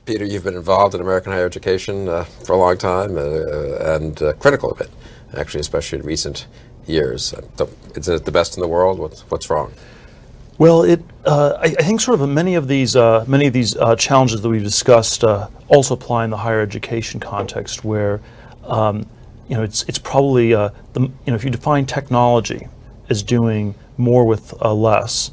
Peter, you've been involved in American higher education for a long time and critical of it, actually, especially in recent years. Is it the best in the world? What's wrong? Well, I think sort of many of these challenges that we've discussed also apply in the higher education context, where it's probably if you define technology as doing more with less,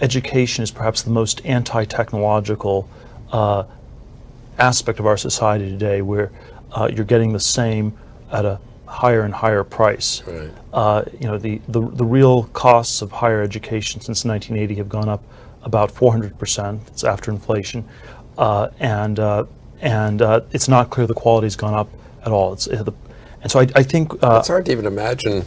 education is perhaps the most anti-technological aspect of our society today, where you're getting the same at a higher and higher price. Right. The real costs of higher education since 1980 have gone up about 400%. It's after inflation, and it's not clear the quality's gone up at all. And so I think it's hard to even imagine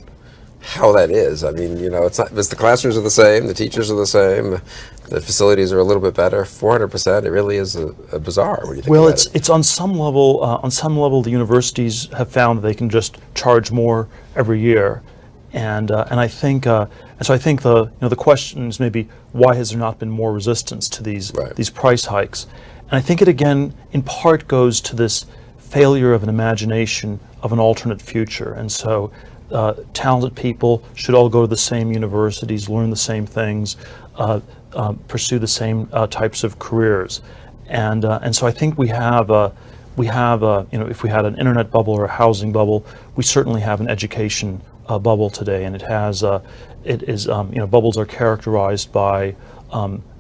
how that is. I mean, it's not. The classrooms are the same, the teachers are the same, the facilities are a little bit better. 400%. It really is a bizarre. What do you think? Well, about it's on some level. On some level, the universities have found that they can just charge more every year, and I think the question is maybe why has there not been more resistance to these price hikes? And I think it again in part goes to this failure of an imagination of an alternate future, and so. Talented people should all go to the same universities, learn the same things, pursue the same types of careers, and so I think we have if we had an internet bubble or a housing bubble, we certainly have an education bubble today, and bubbles are characterized by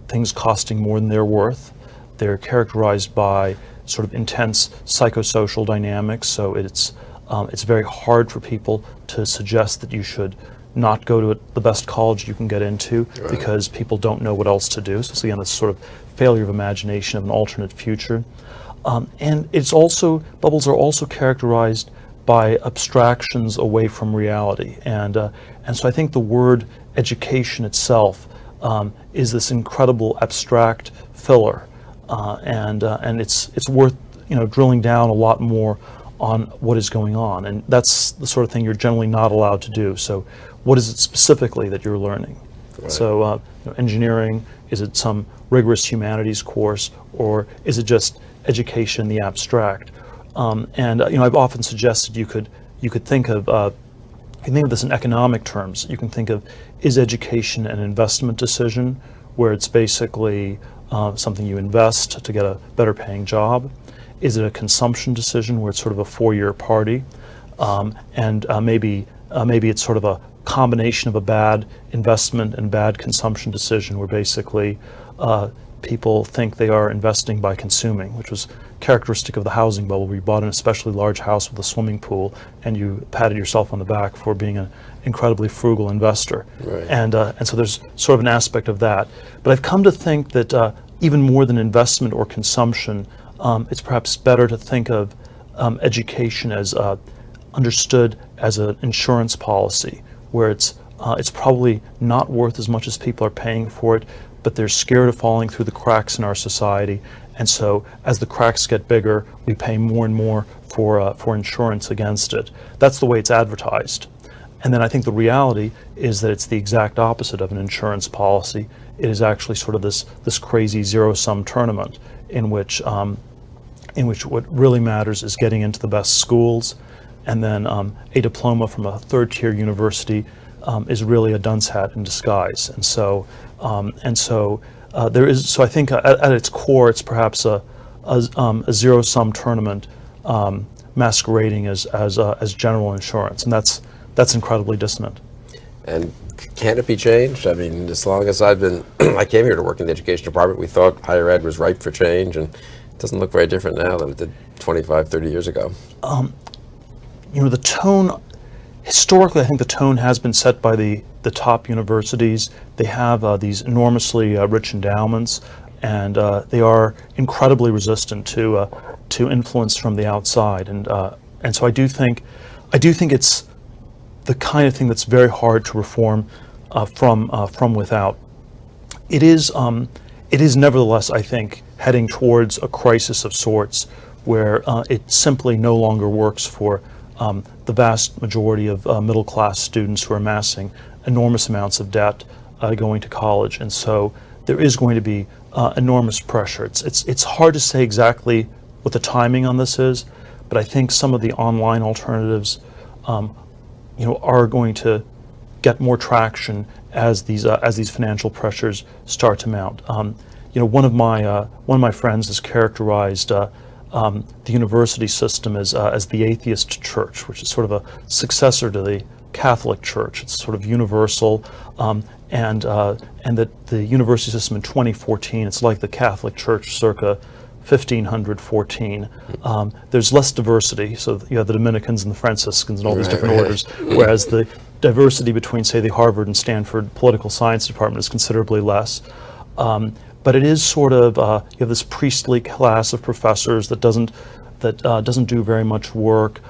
things costing more than they're worth. They're characterized by sort of intense psychosocial dynamics, so it's very hard for people to suggest that you should not go to the best college you can get into because people don't know what else to do. So again, this sort of failure of imagination of an alternate future. And bubbles are also characterized by abstractions away from reality. And so I think the word education itself is this incredible abstract filler. And it's worth drilling down a lot more on what is going on, and that's the sort of thing you're generally not allowed to do. So what is it specifically that you're learning? Right. So engineering, is it some rigorous humanities course, or is it just education in the abstract? I've often suggested you could think of this in economic terms. You can think of, is education an investment decision, where it's basically something you invest to get a better paying job? Is it a consumption decision where it's sort of a 4-year party? Maybe it's sort of a combination of a bad investment and bad consumption decision, where basically people think they are investing by consuming, which was characteristic of the housing bubble, where you bought an especially large house with a swimming pool and you patted yourself on the back for being an incredibly frugal investor. Right. And so there's sort of an aspect of that. But I've come to think that even more than investment or consumption, it's perhaps better to think of education as understood as an insurance policy, where it's probably not worth as much as people are paying for it, but they're scared of falling through the cracks in our society, and so as the cracks get bigger, we pay more and more for insurance against it. That's the way it's advertised. And then I think the reality is that it's the exact opposite of an insurance policy. It is actually sort of this crazy zero-sum tournament in which what really matters is getting into the best schools, and then a diploma from a third-tier university is really a dunce hat in disguise. And so there is. So I think at its core, it's perhaps a zero-sum tournament masquerading as general insurance, and that's incredibly dissonant. And can it be changed? I mean, as long as I came here to work in the education department, we thought higher ed was ripe for change, and it doesn't look very different now than it did 25, 30 years ago. The tone, historically, I think the tone has been set by the top universities. They have these enormously rich endowments, and they are incredibly resistant to influence from the outside. And so I do think it's the kind of thing that's very hard to reform from without. It is nevertheless, I think, heading towards a crisis of sorts, where it simply no longer works for the vast majority of middle-class students who are amassing enormous amounts of debt going to college. And so there is going to be enormous pressure. It's hard to say exactly what the timing on this is, but I think some of the online alternatives, are going to get more traction as these financial pressures start to mount. One of my friends has characterized the university system as the atheist church, which is sort of a successor to the Catholic Church. It's sort of universal, and that the university system in 2014, it's like the Catholic Church circa 1514. There's less diversity, so you have the Dominicans and the Franciscans and all these different orders, whereas the diversity between, say, the Harvard and Stanford political science department is considerably less. But it is sort of, you have this priestly class of professors that doesn't do very much work.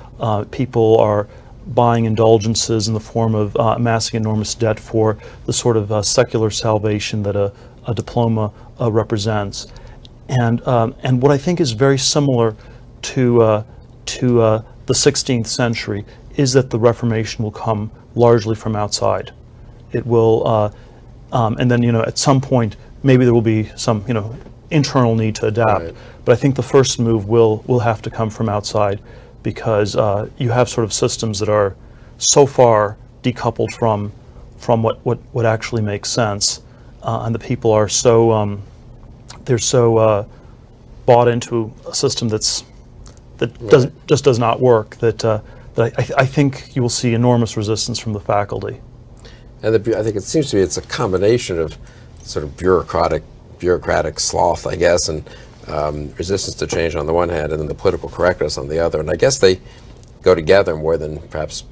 People are buying indulgences in the form of amassing enormous debt for the sort of secular salvation that a diploma represents. And what I think is very similar to the 16th century is that the Reformation will come largely from outside. It will, and then at some point maybe there will be some internal need to adapt. Right. But I think the first move will have to come from outside, because you have sort of systems that are so far decoupled from what actually makes sense, and the people are so they're so bought into a system that does not work that I think you will see enormous resistance from the faculty. And I think it seems to me it's a combination of sort of bureaucratic sloth, I guess, and resistance to change on the one hand, and then the political correctness on the other. And I guess they go together more than perhaps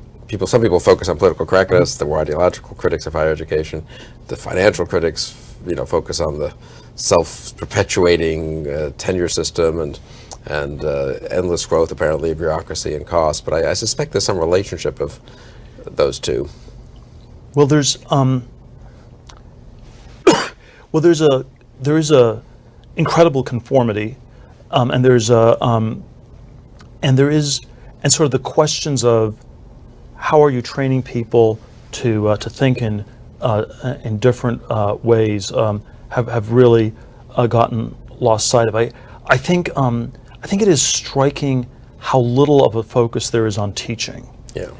some people focus on political correctness, the more ideological critics of higher education. The financial critics, focus on the self-perpetuating tenure system and endless growth, apparently, of bureaucracy and cost. But I suspect there's some relationship of those two. Well, there is a incredible conformity, and there is sort of the questions of how are you training people to think in different ways have really gotten lost sight of. I think it is striking how little of a focus there is on teaching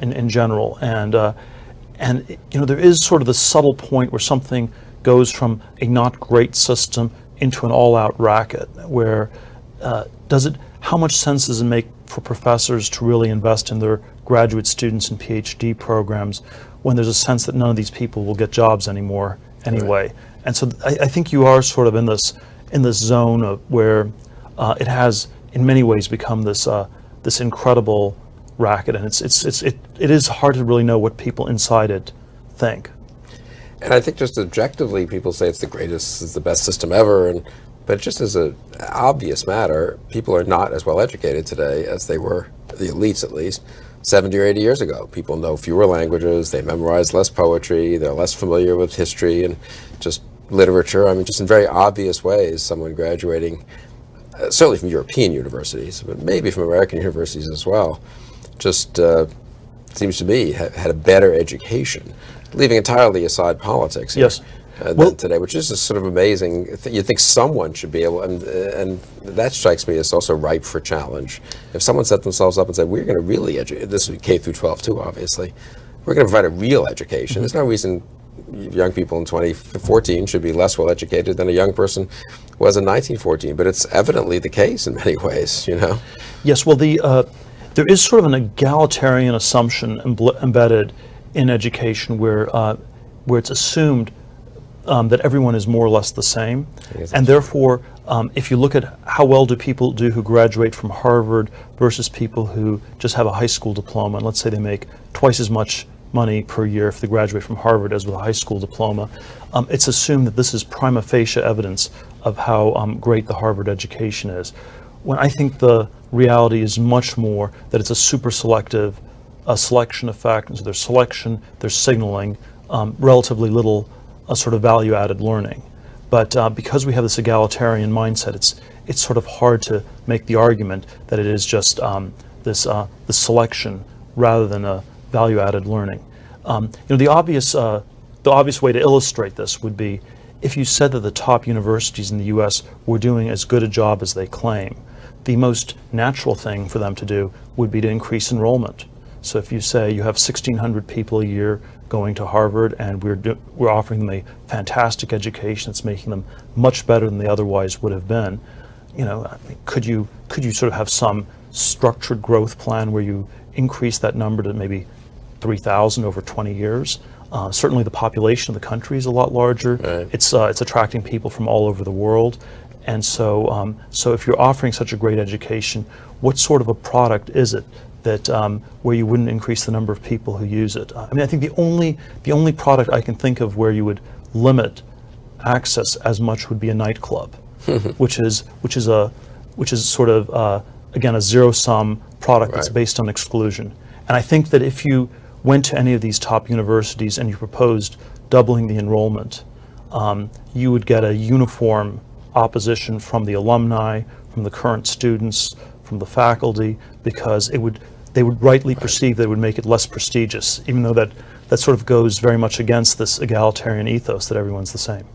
in general, and there is sort of the subtle point where something goes from a not great system into an all-out racket, where how much sense does it make for professors to really invest in their graduate students and PhD programs when there's a sense that none of these people will get jobs anymore anyway? Right. And so I think you are sort of in this zone of where it has in many ways become this incredible racket, and it is hard to really know what people inside it think. And I think just objectively, people say it's the best system ever, but just as an obvious matter, people are not as well educated today as they were, the elites at least, 70 or 80 years ago. People know fewer languages, they memorize less poetry, they're less familiar with history and just literature. I mean, just in very obvious ways, someone graduating, certainly from European universities, but maybe from American universities as well, just seems to me had a better education, leaving entirely aside politics here, than today, which is just sort of amazing. You think someone should be able, and that strikes me as also ripe for challenge. If someone set themselves up and said, we're going to really educate, this would be K through 12 too, obviously, we're going to provide a real education. There's no reason young people in 2014 should be less well educated than a young person was in 1914, but it's evidently the case in many ways, Yes, well, there is sort of an egalitarian assumption embedded in education where it's assumed that everyone is more or less the same, and therefore if you look at how well do people do who graduate from Harvard versus people who just have a high school diploma, and let's say they make twice as much money per year if they graduate from Harvard as with a high school diploma, it's assumed that this is prima facie evidence of how great the Harvard education is, when I think the reality is much more that it's a super selective selection effect, and so there's selection, there's signaling, relatively little sort of value-added learning. But because we have this egalitarian mindset, it's sort of hard to make the argument that it is just this selection rather than a value-added learning. The obvious way to illustrate this would be if you said that the top universities in the U.S. were doing as good a job as they claim, the most natural thing for them to do would be to increase enrollment. So if you say you have 1,600 people a year going to Harvard, and we're offering them a fantastic education that's making them much better than they otherwise would have been, could you sort of have some structured growth plan where you increase that number to maybe 3,000 over 20 years? Certainly the population of the country is a lot larger. Right. It's attracting people from all over the world. And so if you're offering such a great education, what sort of a product is it that where you wouldn't increase the number of people who use it? I mean, I think the only product I can think of where you would limit access as much would be a nightclub, which is sort of again a zero-sum product that's Right. based on exclusion. And I think that if you went to any of these top universities and you proposed doubling the enrollment, you would get a uniform opposition from the alumni, from the current students, from the faculty, because they would rightly perceive that it would make it less prestigious, even though that sort of goes very much against this egalitarian ethos that everyone's the same.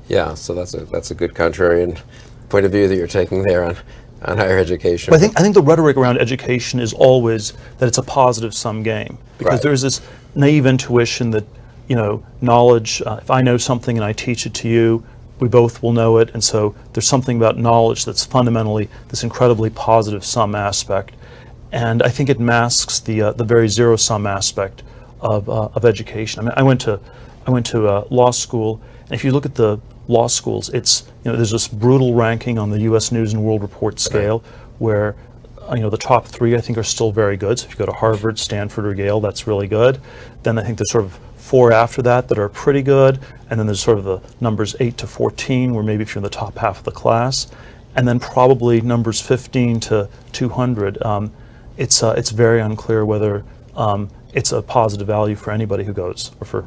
Yeah, so that's a good contrarian point of view that you're taking there on higher education. But I think the rhetoric around education is always that it's a positive sum game, because Right. there's this naive intuition that knowledge. If I know something and I teach it to you, we both will know it, and so there's something about knowledge that's fundamentally this incredibly positive sum aspect, and I think it masks the very zero sum aspect of education. I mean, I went to law school, and if you look at the law schools, it's there's this brutal ranking on the U.S. News and World Report scale where the top three I think are still very good. So if you go to Harvard, Stanford, or Yale, that's really good. Then I think there's sort of four after that are pretty good, and then there's sort of the numbers 8 to 14, where maybe if you're in the top half of the class, and then probably numbers 15 to 200. It's very unclear whether it's a positive value for anybody who goes, or for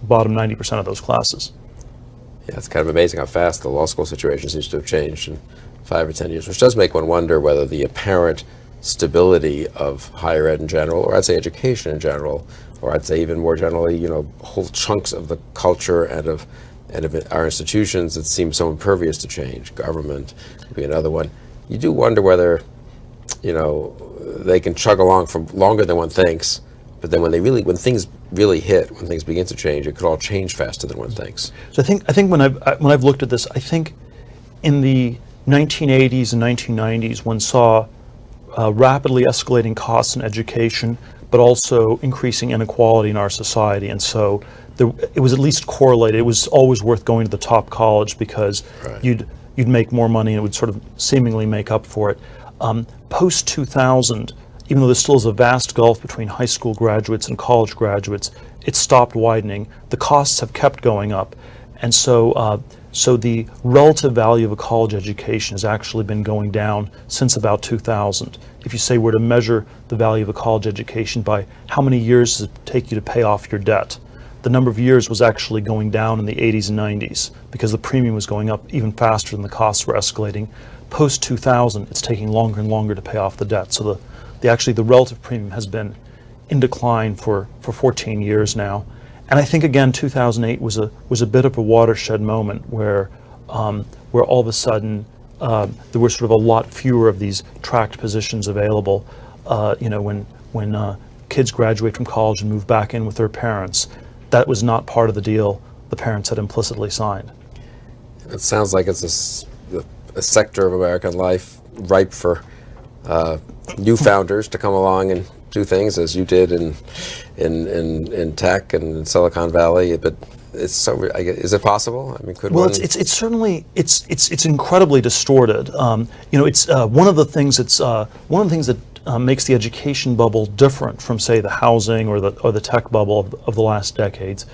bottom 90% of those classes. Yeah, it's kind of amazing how fast the law school situation seems to have changed in 5 or 10 years, which does make one wonder whether the apparent stability of higher ed in general, or I'd say education in general, or I'd say even more generally, whole chunks of the culture and of our institutions that seem so impervious to change, government would be another one. You do wonder whether, they can chug along for longer than one thinks, but then when things really hit, when things begin to change, it could all change faster than one thinks. So I think when I've looked at this, I think in the 1980s and 1990s, one saw rapidly escalating costs in education, but also increasing inequality in our society, and so it was at least correlated. It was always worth going to the top college because Right. you'd make more money and it would sort of seemingly make up for it. Post 2000, even though there still is a vast gulf between high school graduates and college graduates, it stopped widening. The costs have kept going up, and so the relative value of a college education has actually been going down since about 2000. If you say we're to measure the value of a college education by how many years does it take you to pay off your debt, the number of years was actually going down in the 80s and 90s because the premium was going up even faster than the costs were escalating. Post 2000, it's taking longer and longer to pay off the debt. So the relative premium has been in decline for 14 years now. And I think again 2008 was a bit of a watershed moment where all of a sudden there were sort of a lot fewer of these tracked positions available. When kids graduate from college and move back in with their parents, that was not part of the deal the parents had implicitly signed. It sounds like it's a sector of American life ripe for new founders to come along and do things as you did in tech and in Silicon Valley. But is it possible? I mean, could one? It's certainly it's incredibly distorted. It's one of the things that makes the education bubble different from, say, the housing or the tech bubble of the last decades,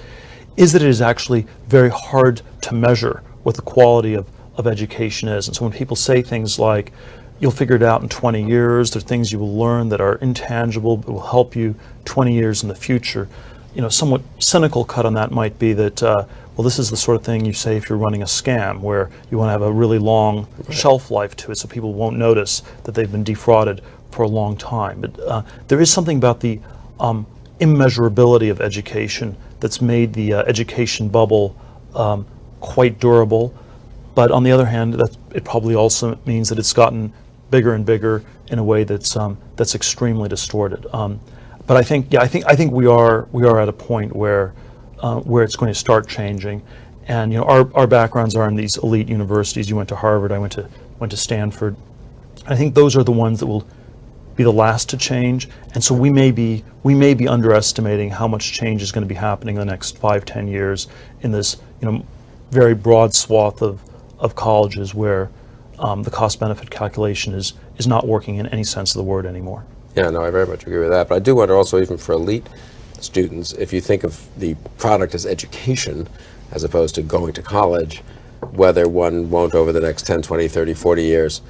is that it is actually very hard to measure what the quality of education is. And so when people say things like, you'll figure it out in 20 years, there are things you will learn that are intangible but will help you 20 years in the future, somewhat cynical cut on that might be that, well, this is the sort of thing you say if you're running a scam, where you want to have a really long shelf life to it so people won't notice that they've been defrauded for a long time. But there is something about the immeasurability of education that's made the education bubble quite durable. But on the other hand, it probably also means that it's gotten bigger and bigger in a way that's extremely distorted. But I think we are at a point where it's going to start changing. And our backgrounds are in these elite universities. You went to Harvard. I went to Stanford. I think those are the ones that will be the last to change. And so we may be underestimating how much change is going to be happening in the next 5-10 years in this very broad swath of colleges where the cost-benefit calculation is not working in any sense of the word anymore. Yeah, no, I very much agree with that. But I do wonder also, even for elite students, if you think of the product as education as opposed to going to college, whether one won't over the next 10, 20, 30, 40 years,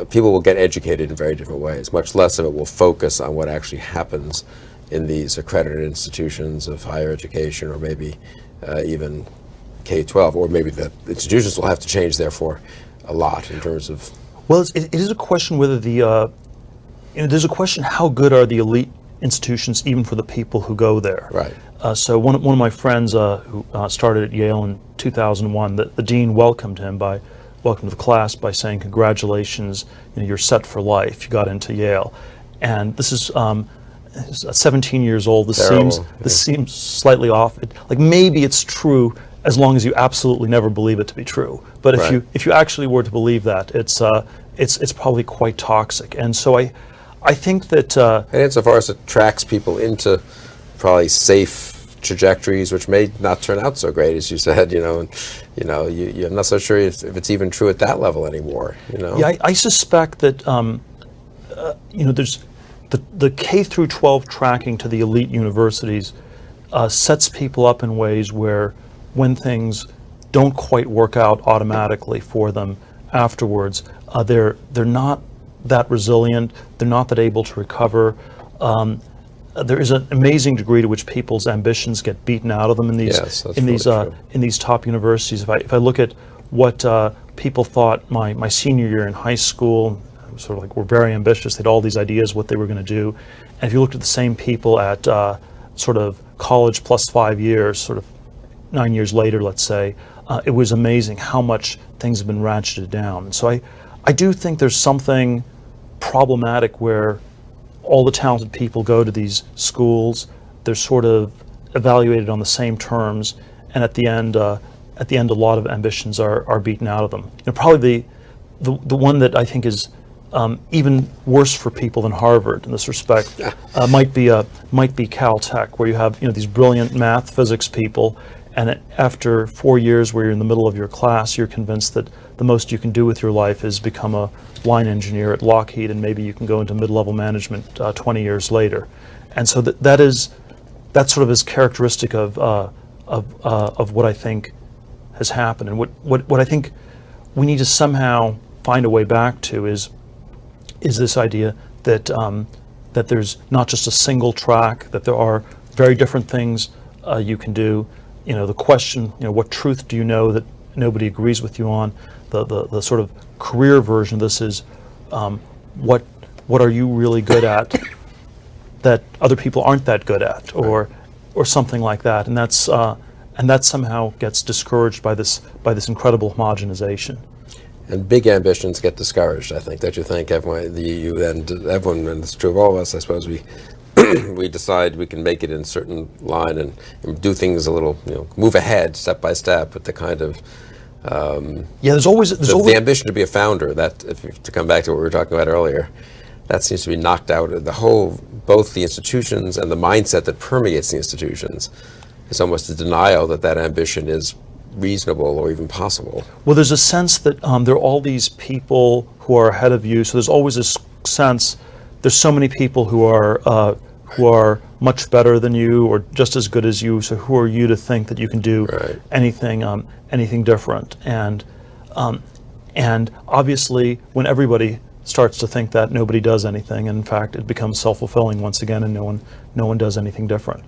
people will get educated in very different ways. Much less of it will focus on what actually happens in these accredited institutions of higher education, or maybe even K-12, or maybe the institutions will have to change, therefore, a lot in terms of... Well, it is a question whether there's a question how good are the elite institutions even for the people who go there. Right. So one of my friends who started at Yale in 2001, the dean welcomed the class by saying, "Congratulations, you're set for life. You got into Yale." And this is 17 years old. This seems slightly off. Like maybe it's true as long as you absolutely never believe it to be true. But if you actually were to believe that, it's probably quite toxic. And so I think that and insofar as it tracks people into probably safe trajectories, which may not turn out so great, as you said, I'm not so sure if it's even true at that level anymore. Yeah, I suspect that there's the K through 12 tracking to the elite universities sets people up in ways where when things don't quite work out automatically for them afterwards, they're not that resilient. They're not that able to recover. There is an amazing degree to which people's ambitions get beaten out of them in these top universities. If I look at what people thought my senior year in high school, sort of like were very ambitious. They had all these ideas what they were going to do, and if you looked at the same people at sort of college plus 5 years, sort of 9 years later, let's say, it was amazing how much things have been ratcheted down. And so I do think there's something problematic where all the talented people go to these schools. They're sort of evaluated on the same terms, and at the end, a lot of ambitions are beaten out of them. Probably the one that I think is even worse for people than Harvard in this respect might be Caltech, where you have these brilliant math, physics people, and after 4 years where you're in the middle of your class, you're convinced that the most you can do with your life is become a line engineer at Lockheed, and maybe you can go into mid-level management 20 years later. And so that sort of is characteristic of what I think has happened. And what I think we need to somehow find a way back to is this idea that that there's not just a single track, that there are very different things you can do. The question, what truth do you know that nobody agrees with you on? The sort of career version of this is what are you really good at that other people aren't that good at, or something like that, and that somehow gets discouraged by this incredible homogenization. And big ambitions get discouraged, I think. Don't you think? Everyone, and it's true of all of us, I suppose. We decide we can make it in a certain line and do things a little, move ahead step by step with the kind of there's always the ambition to be a founder. That, to come back to what we were talking about earlier, that seems to be knocked out. Both the institutions and the mindset that permeates the institutions is almost a denial that ambition is reasonable or even possible. Well, there's a sense that there are all these people who are ahead of you. So there's always this sense there's so many people who are much better than you or just as good as you. So who are you to think that you can do anything different? And obviously, when everybody starts to think that, nobody does anything. And in fact, it becomes self-fulfilling once again, and no one does anything different.